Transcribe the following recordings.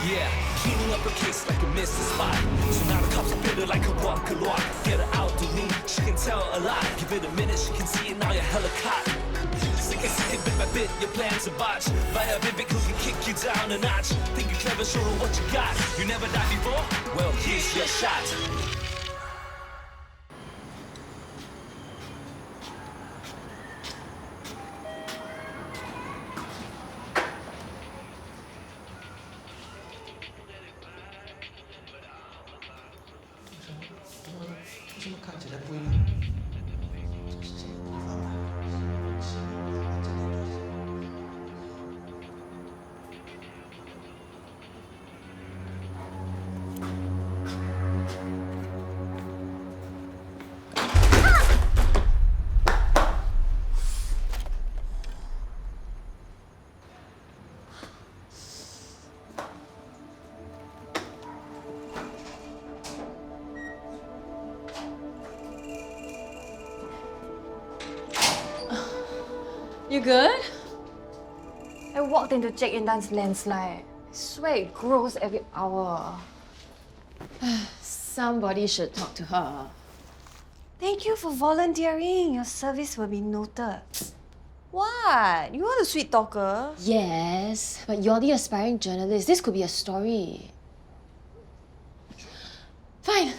Yeah, cleaning up a case like a missed spot. So now the cops are bitter like a walk. Get her out to me, she can tell a lot. Give it a minute, she can see it, now you're hella caught. Sick and bit by bit, your plans are botched. Via Vivic who can kick you down a notch. Think you're clever, show her what you got. You never died before? Well, here's your shot. You good? I walked into Cik Intan's landslide. I swear it grows every hour. Somebody should talk to her. Thank you for volunteering. Your service will be noted. What? You are the sweet talker. Yes, but you're the aspiring journalist. This could be a story. Fine.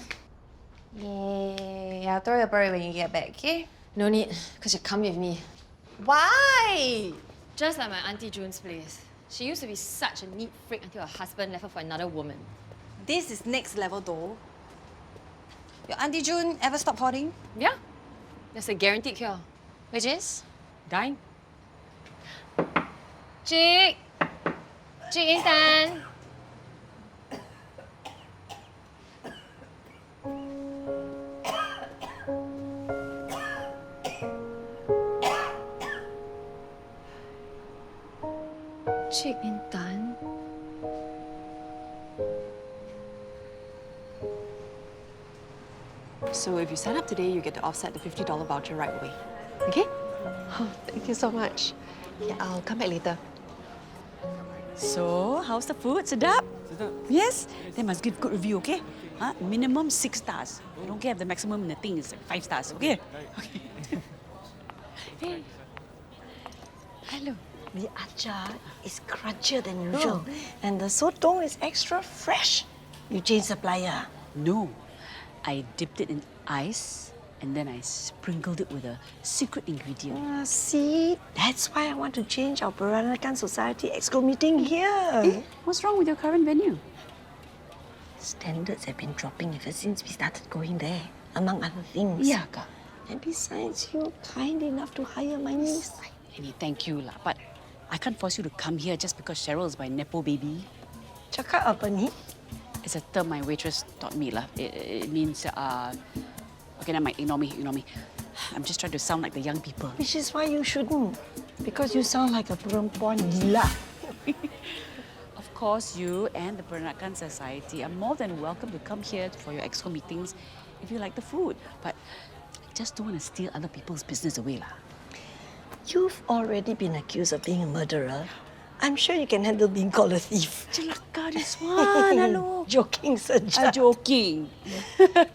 Yay. I'll throw you a party when you get back, okay? No need, because you come with me. Why? Just like my Aunty June's place. She used to be such a neat freak until her husband left her for another woman. This is next level though. Your Auntie June ever stop hoarding? Yeah, there's a guaranteed cure, which is dying. Cik Intan. Cik Intan. So if you sign up today, you get to offset the $50 voucher right away. Okay? Oh, thank you so much. Yeah, I'll come back later. So, how's the food? Sedap? Yes? Then must give good review, okay? Minimum 6 stars. I don't care if the maximum in the thing is like 5 stars, okay? Okay. Hey. Hello. The acar is crunchier than usual. And the sotong is extra fresh. You changed supplier. No. I dipped it in ice and then I sprinkled it with a secret ingredient. See? That's why I want to change our Peranakan Society Exco meeting here. What's wrong with your current venue? Standards have been dropping ever since we started going there, among other things. Yeah, Kak. And besides, you're kind enough to hire my niece. Any thank you lah, but I can't force you to come here just because Cheryl is my nepo baby. Cakap apa ni? It's a term my waitress taught me lah. It means okay, never mind. Ignore me. I'm just trying to sound like the young people. Which is why you shouldn't. Because you sound like a perempuan gila. Of course, you and the Peranakan Society are more than welcome to come here for your exco meetings if you like the food. But I just don't want to steal other people's business away lah. You've already been accused of being a murderer. I'm sure you can handle being called a thief. Celaka this one, hello. Joking, saja. Joking.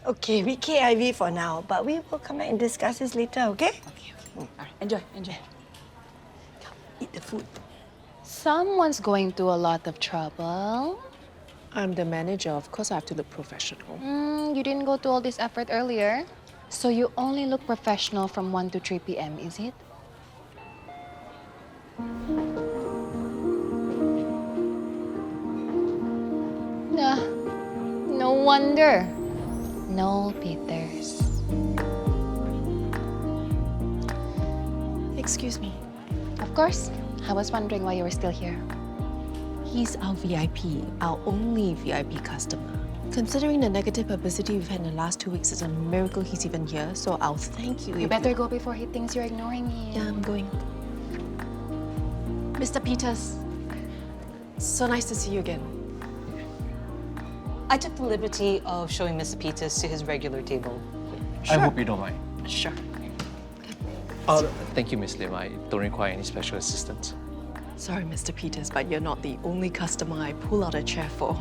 Okay, we KIV for now, but we will come back and discuss this later, okay? Okay. All right, enjoy. Come, eat the food. Someone's going through a lot of trouble. I'm the manager. Of course, I have to look professional. You didn't go to all this effort earlier. So you only look professional from 1 to 3 p.m., is it? No wonder. No Peters. Excuse me. Of course. I was wondering why you were still here. He's our VIP, our only VIP customer. Considering the negative publicity we've had in the last 2 weeks, it's a miracle he's even here, so I'll thank you. You better go before he thinks you're ignoring him. Yeah, I'm going. Mr. Peters, so nice to see you again. I took the liberty of showing Mr. Peters to his regular table. I hope you don't mind. Sure. Thank you, Miss Lim. I don't require any special assistance. Sorry, Mr. Peters, but you're not the only customer I pull out a chair for.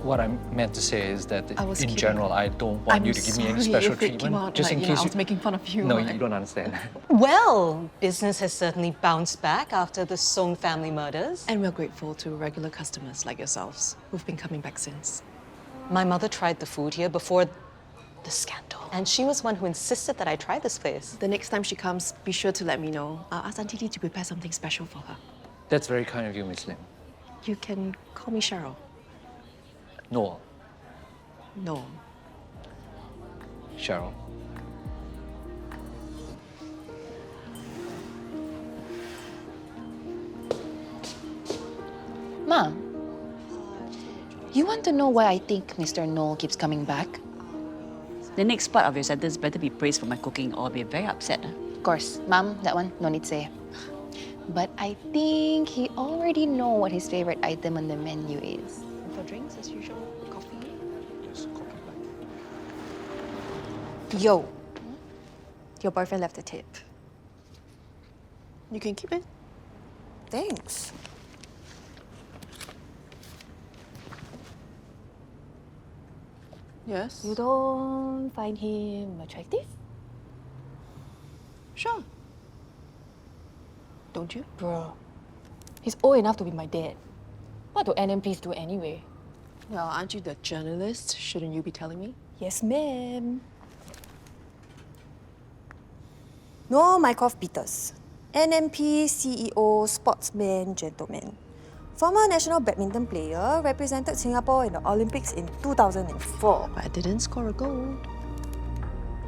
What I meant to say is that I was in kidding. general, I don't want you to give me any sorry special if it came treatment. out Just like, in you know, case I was making fun of you. No, right? you don't understand. Well, business has certainly bounced back after the Song family murders. And we're grateful to regular customers like yourselves who've been coming back since. My mother tried the food here before the scandal. And she was one who insisted that I try this place. The next time she comes, be sure to let me know. I'll ask Aunty to prepare something special for her. That's very kind of you, Miss Lim. You can call me Cheryl. Noel, No. Cheryl. Mom, you want to know why I think Mr. Noel keeps coming back? The next part of your sentence better be praised for my cooking or I'll be very upset. Of course, Mom, that one, no need say. But I think he already know what his favorite item on the menu is. And for drinks, as usual, coffee. Yes, copy Yo, your boyfriend left a tip. You can keep it. Thanks. Yes. You don't find him attractive? Sure. Don't you? Bruh, he's old enough to be my dad. What do NMPs do anyway? Well, aren't you the journalist? Shouldn't you be telling me? Yes, ma'am. No, Mycroft Peters. NMP CEO, sportsman, gentleman. Former national badminton player, represented Singapore in the Olympics in 2004. But I didn't score a goal.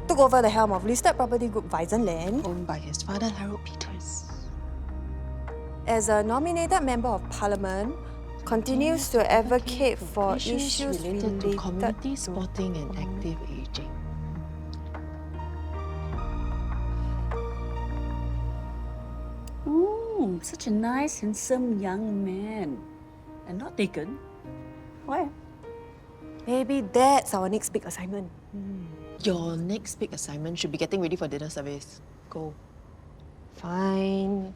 Took over the helm of listed property group Weizenland. Owned by his father, Harold Peters. As a nominated member of parliament, continues to advocate for issues related to community sporting and active aging. Oh, such a nice, handsome young man. And not taken. Why? Maybe that's our next big assignment. Your next big assignment should be getting ready for dinner service. Go. Fine.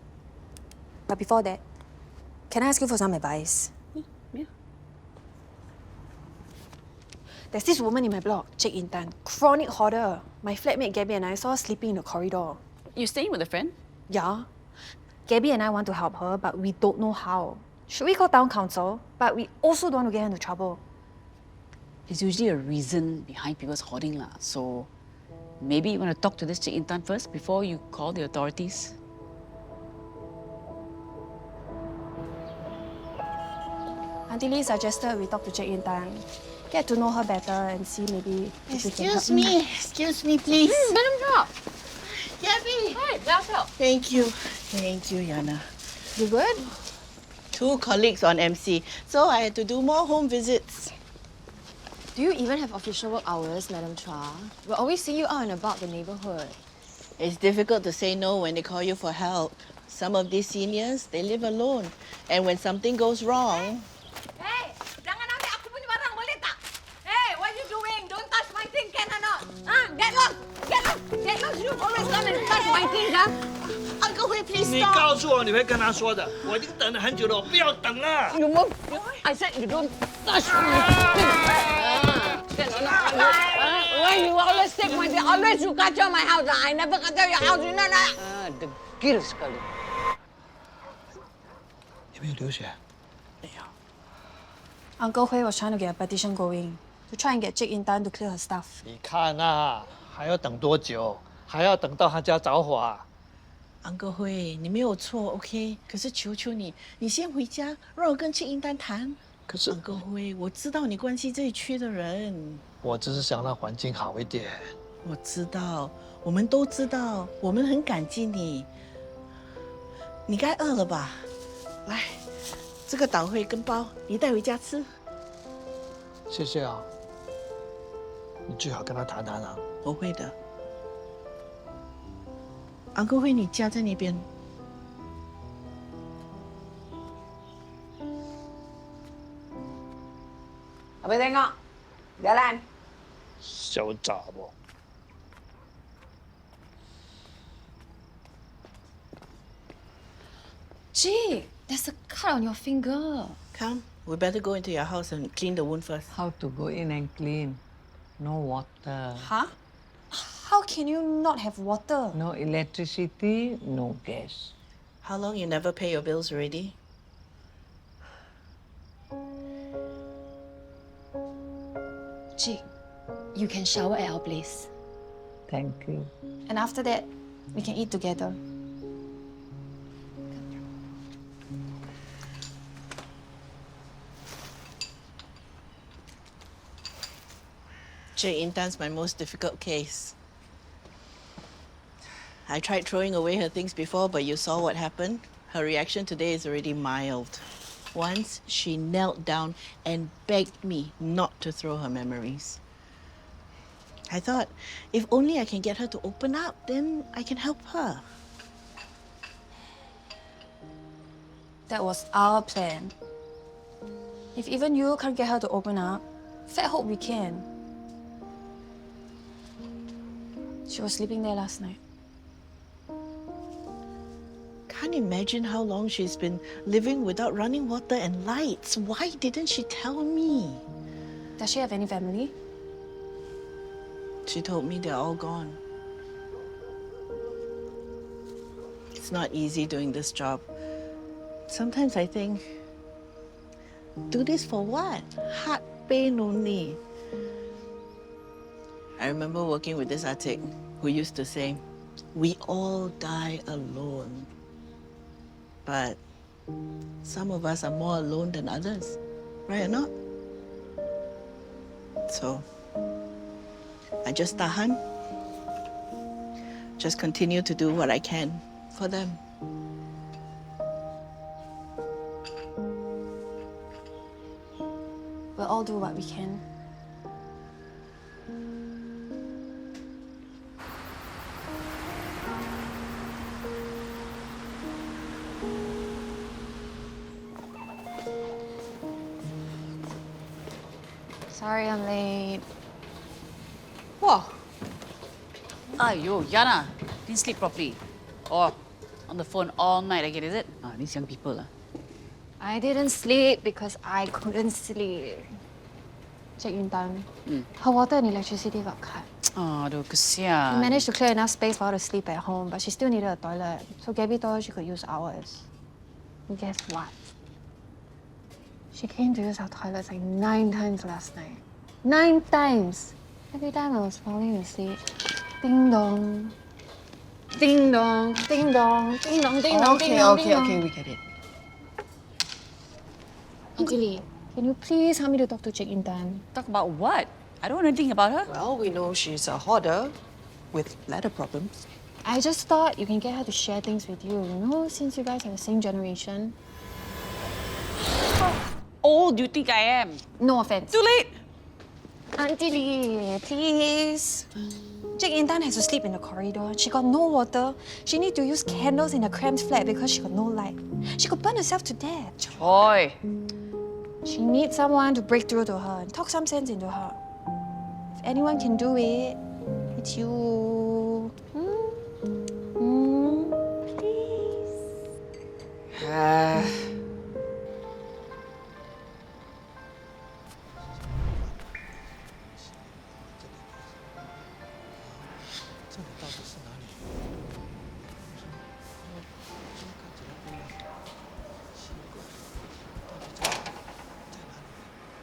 But before that, can I ask you for some advice? Yeah. There's this woman in my block, Cik Intan, chronic hoarder. My flatmate Gabby and I saw her sleeping in the corridor. You staying with a friend? Yeah. Gabby and I want to help her, but we don't know how. Should we call town council? But we also don't want to get her into trouble. There's usually a reason behind people's hoarding lah. So maybe you want to talk to this Cik Intan first before you call the authorities. Auntie Lee suggested we talk to Cik Intan, get to know her better and see maybe if we can help. Excuse me, please. Madam Chua! Gabby. Hi, that's help. Thank you, Yanna. You good? 2 colleagues on MC, so I had to do more home visits. Do you even have official work hours, Madam Chua? We always see you out and about the neighborhood. It's difficult to say no when they call you for help. Some of these seniors, they live alone. And when something goes wrong... Hey, jangan ambil aku punya barang, boleh tak? Hey, what you doing? Don't touch my thing, can or not? Get lost! Get lost! Get lost! You always come and touch my things, Uncle Hui, please 你 stop. 告诉我你会跟他说的，我已经等了很久了，我不要等了。 You move. I said you don't touch my thing. Get lost! Why you always take my thing? Always you kacau my house. I never kacau your house, you know that? Degil sekali. 有没有流血？ Uncle Hui was trying to get a petition going to try and get Cik Intan to clear her stuff. 你看啊，还要等多久？还要等到他家着火啊？ Uncle Hui, 你没有错 ，OK？ 可是求求你，你先回家，让我跟庆英丹谈。可是 Uncle Hui， 我知道你关心这一区的人，我只是想让环境好一点。我知道，我们都知道，我们很感激你。你该饿了吧？来，这个岛会跟包，你带回家吃。谢谢啊，你最好跟他谈谈啊。我会的。Uncle Hui， 你家在那边。Apa tengok? Jalan. 小杂不？ Jake, there's a cut on your finger. Come, we better go into your house and clean the wound first. How to go in and clean? No water. Huh? How can you not have water? No electricity, no gas. How long you never pay your bills already? Jake, you can shower at our place. Thank you. And after that, we can eat together. Cik Intan's my most difficult case. I tried throwing away her things before, but you saw what happened. Her reaction today is already mild. Once, she knelt down and begged me not to throw her memories. I thought, if only I can get her to open up, then I can help her. That was our plan. If even you can't get her to open up, Fat hope we can. She was sleeping there last night. Can't imagine how long she's been living without running water and lights. Why didn't she tell me? Does she have any family? She told me they're all gone. It's not easy doing this job. Sometimes I think, do this for what? Heart pain only. I remember working with this Atik who used to say, we all die alone. But some of us are more alone than others, right or not? So, I just tahan. Just continue to do what I can for them. We'll all do what we can. Sorry I'm late. Wow. Ayo, Yanna, didn't sleep properly. Or on the phone all night again, is it? Ah, these young people. I didn't sleep because I couldn't sleep. Cik Intan, her water and electricity got cut. Aduh, We kesian. managed to clear enough space for her to sleep at home, but she still needed a toilet. So Gabby told her she could use ours. And guess what? She came to use our toilets like 9 times last night. 9 times! Every time I was falling asleep. Ding dong. Ding dong, ding dong, ding dong, ding dong, ding dong, ding dong. we get it. Aunty Lee, can you please help me to talk to Cik Intan? Talk about what? I don't know anything about her. Well, we know she's a hoarder with ladder problems. I just thought you can get her to share things with you, since you guys are the same generation. How old do you think I am? No offense. Too late. Aunty Lee, please. Cik Intan has to sleep in the corridor. She got no water. She needs to use candles in a cramped flat because she got no light. She could burn herself to death. Oi. She needs someone to break through to her and talk some sense into her. If anyone can do it, it's you. Please.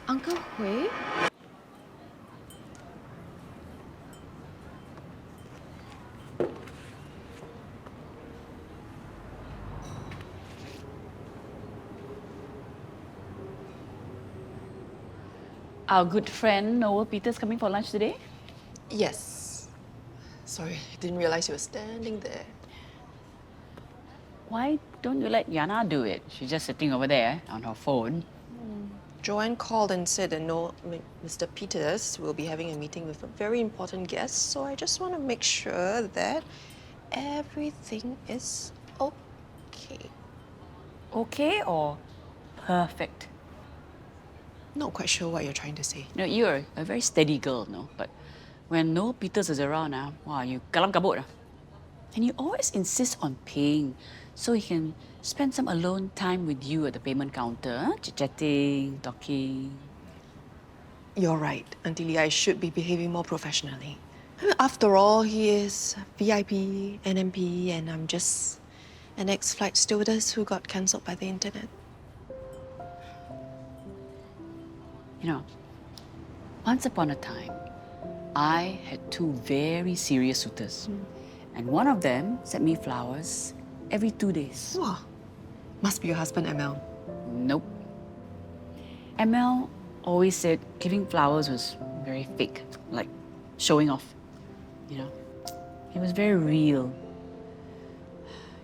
Uncle Hui? Our good friend Noel Peter's coming for lunch today? Yes. Sorry, I didn't realize you were standing there. Why don't you let Yanna do it? She's just sitting over there on her phone. Joanne called and said that Mr. Peters will be having a meeting with a very important guest, so I just want to make sure that everything is okay. Okay or perfect? Not quite sure what you're trying to say. You know, you're a very steady girl, no? But when Noel Peters is around, wow, you kalam kabut. And he always insists on paying so he can spend some alone time with you at the payment counter, chit-chatting, talking. You're right, Auntie Lee. I should be behaving more professionally. After all, he is VIP, NMP, and I'm just an ex-flight stewardess who got cancelled by the internet. You know, once upon a time, I had two very serious suitors. And one of them sent me flowers every 2 days. Wow. Must be your husband, ML. Nope. ML always said giving flowers was very fake, like showing off. You know, he was very real.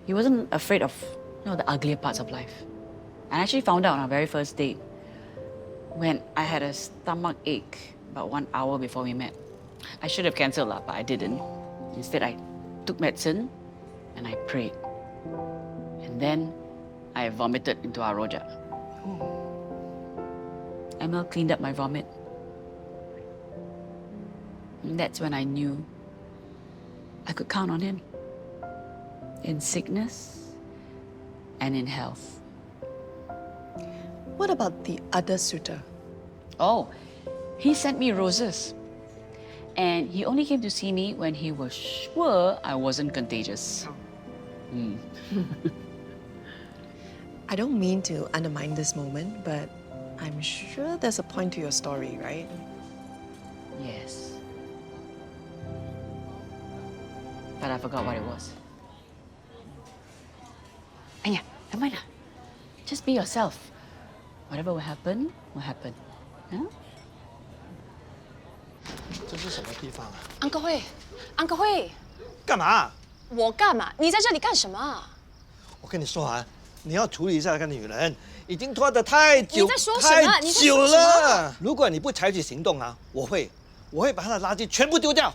He wasn't afraid of, the uglier parts of life. I actually found out on our very first date when I had a stomach ache about 1 hour before we met. I should have cancelled that, but I didn't. Instead, I took medicine and I prayed. And then I vomited into our rojak. Emil cleaned up my vomit. And that's when I knew I could count on him. In sickness and in health. What about the other suitor? Oh, he sent me roses. And he only came to see me when he was sure I wasn't contagious. I don't mean to undermine this moment, but I'm sure there's a point to your story, right? Yes. But I forgot what it was. Anya, never mind lah. Just be yourself. Whatever will happen, will happen. Huh? 这是什么地方啊？ Uncle Hui, Uncle Hui，干嘛？我干嘛？你在这里干什么啊？我跟你说啊，你要处理一下那个女人，已经拖得太久，你在说什么太你在久说什么了。如果你不采取行动啊，我会把她的垃圾全部丢掉。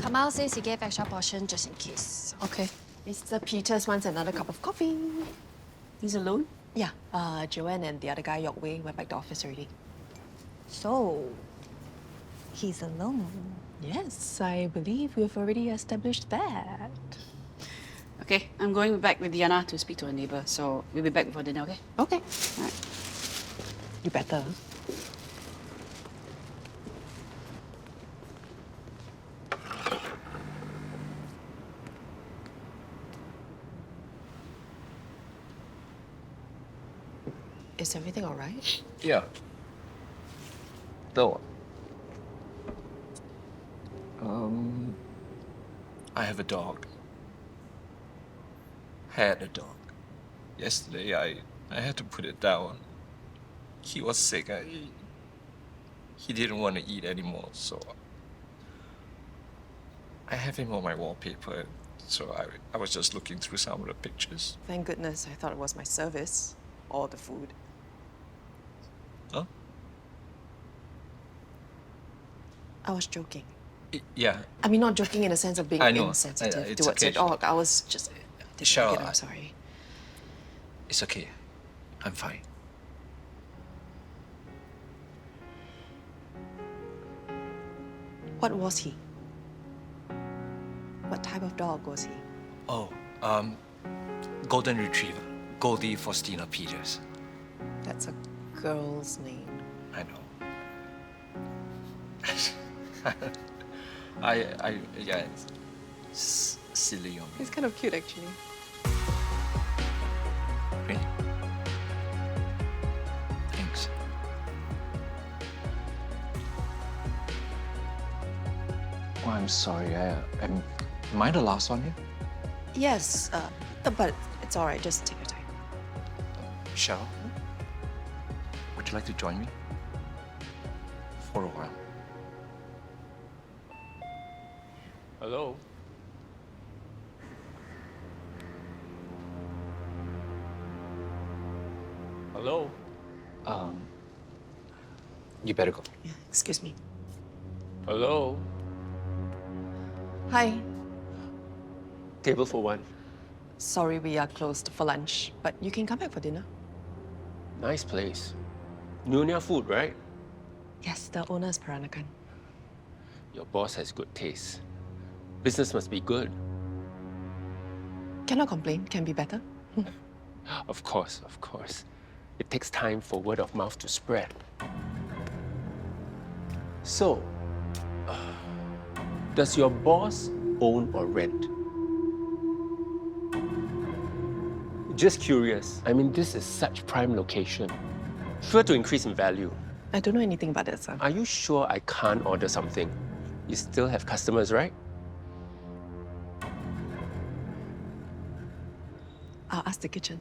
Kamal says he gave extra portion just in case. Okay. Mr. Peters wants another cup of coffee. He's alone? Yeah. Joanne and the other guy, Yok Wei, went back to office already. So, he's alone. Yes, I believe we've already established that. Okay, I'm going back with Yanna to speak to a neighbour, so we'll be back before dinner, okay? Okay. All right. You better. Is everything all right? Yeah. Though. I have a dog. Had a dog. Yesterday, I had to put it down. He was sick. He didn't want to eat anymore, so I have him on my wallpaper. So I was just looking through some of the pictures. Thank goodness. I thought it was my service or the food. Huh? I was joking. Yeah. I mean, not joking in the sense of being I know. insensitive It's towards okay. your dog. I was just... Cheryl, I'm sorry. It's okay. I'm fine. What was he? What type of dog was he? Oh, Golden Retriever. Goldie Faustina Peters. That's a girl's name. I know. Yeah, it's silly on me. He's kind of cute, actually. Really? Thanks. Oh, I'm sorry. Am I the last one here? Yes, but it's all right. Just take your time. Cheryl, would you like to join me? For a while. Hello? Hello? You better go. Yeah, excuse me. Hello? Hi. Table for one. Sorry, we are closed for lunch, but you can come back for dinner. Nice place. Nyonya food, right? Yes, the owner is Peranakan. Your boss has good taste. Business must be good. Cannot complain, can be better. Of course, of course. It takes time for word of mouth to spread. So, does your boss own or rent? Just curious. I mean, this is such prime location. Sure to increase in value. I don't know anything about that, sir. Are you sure I can't order something? You still have customers, right? I'll ask the kitchen.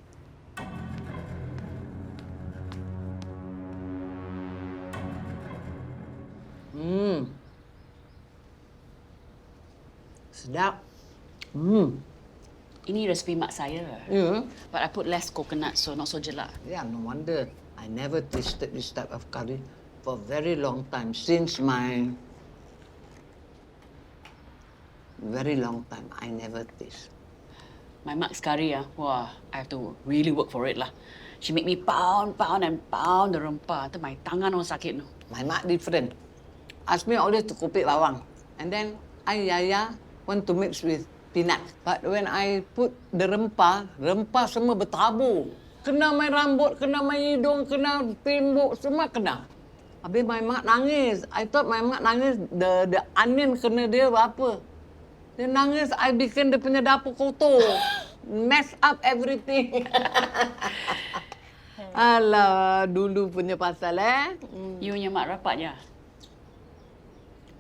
Sedap. Ini resipi mak saya. Ya? But I put less coconut, so not so jelak. Yeah, no wonder. I never tasted this type of curry for a very long time. Since my very long time, I never taste. My mak's curry, wah, I have to really work for it lah. She make me pound and pound the rempah. Until my tangan all sakit. No. My mak different. Ask me always to kopek bawang. And then Yaya want to mix with peanut. But when I put the rempah semua bertabur. Kena my rambut, kena my hidung, kena tembok, semua kena. Habis my mak nangis. I thought my mak nangis the onion kena dia berapa. Dia nangis, I bikin dia punya dapur kotor. Mess up everything. Alah, dulu punya pasal You punya mak rapat je.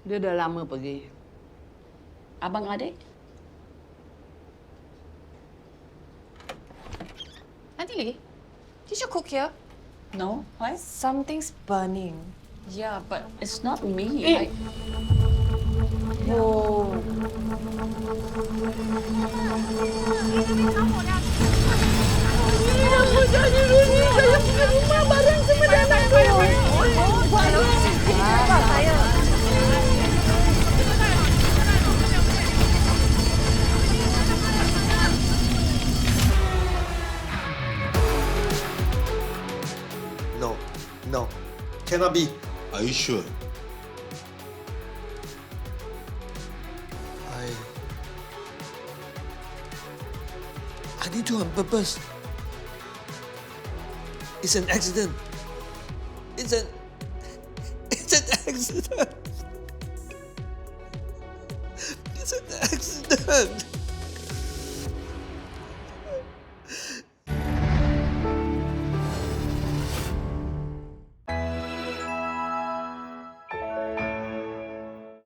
Dia dah lama pergi. Abang adik? Auntie, did you cook here? No. Why? Something's burning. Yeah, but it's not me. Oh. No, cannot be. Are you sure? I didn't do it on purpose. It's an accident. It's an accident. It's an accident.